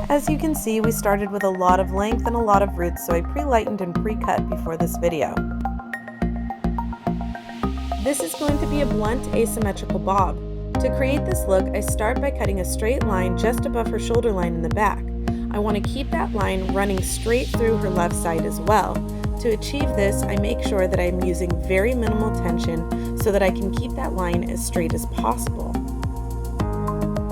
As you can see, we started with a lot of length and a lot of roots, so I pre-lightened and pre-cut before this video. This is going to be a blunt asymmetrical bob. To create this look, I start by cutting a straight line just above her shoulder line in the back. I want to keep that line running straight through her left side as well. To achieve this, I make sure that I'm using very minimal tension so that I can keep that line as straight as possible.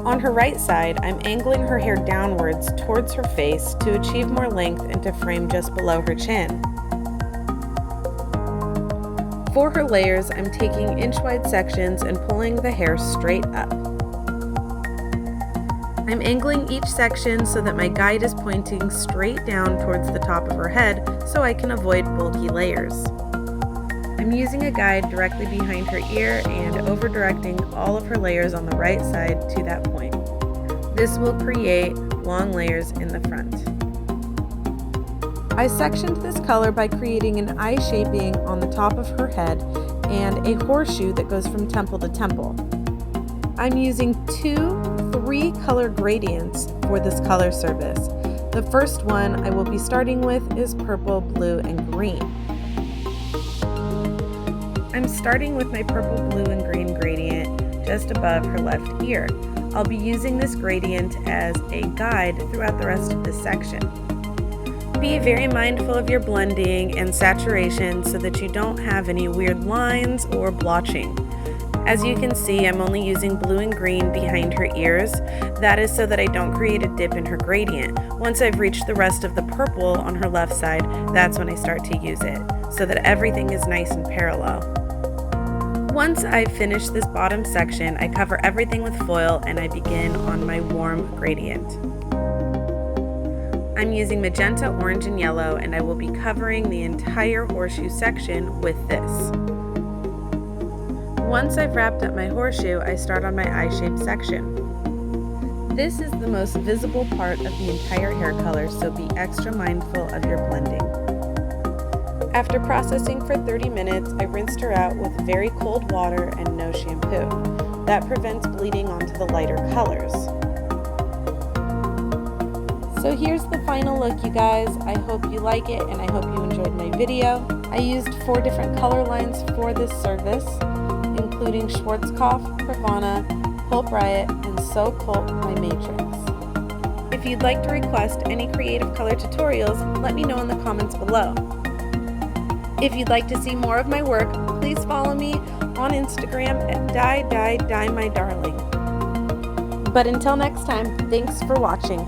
On her right side, I'm angling her hair downwards towards her face to achieve more length and to frame just below her chin. For her layers, I'm taking inch-wide sections and pulling the hair straight up. I'm angling each section so that my guide is pointing straight down towards the top of her head so I can avoid bulky layers. I'm using a guide directly behind her ear and over-directing all of her layers on the right side to that point. This will create long layers in the front. I sectioned this color by creating an eye shaping on the top of her head and a horseshoe that goes from temple to temple. I'm using 3 color gradients for this color service. The first one I will be starting with is purple, blue, and green. I'm starting with my purple, blue, and green gradient just above her left ear. I'll be using this gradient as a guide throughout the rest of this section. Be very mindful of your blending and saturation so that you don't have any weird lines or blotching. As you can see, I'm only using blue and green behind her ears. That is so that I don't create a dip in her gradient. Once I've reached the rest of the purple on her left side, that's when I start to use it, so that everything is nice and parallel. Once I've finished this bottom section, I cover everything with foil and I begin on my warm gradient. I'm using magenta, orange, and yellow, and I will be covering the entire horseshoe section with this. Once I've wrapped up my horseshoe, I start on my eye-shaped section. This is the most visible part of the entire hair color, so be extra mindful of your blending. After processing for 30 minutes, I rinsed her out with very cold water and no shampoo. That prevents bleeding onto the lighter colors. So here's the final look, you guys. I hope you like it and I hope you enjoyed my video. I used 4 different color lines for this service, including Schwarzkopf, Pravana, Pulp Riot, and So Pulp by Matrix. If you'd like to request any creative color tutorials, let me know in the comments below. If you'd like to see more of my work, please follow me on Instagram at die my darling. But until next time, thanks for watching.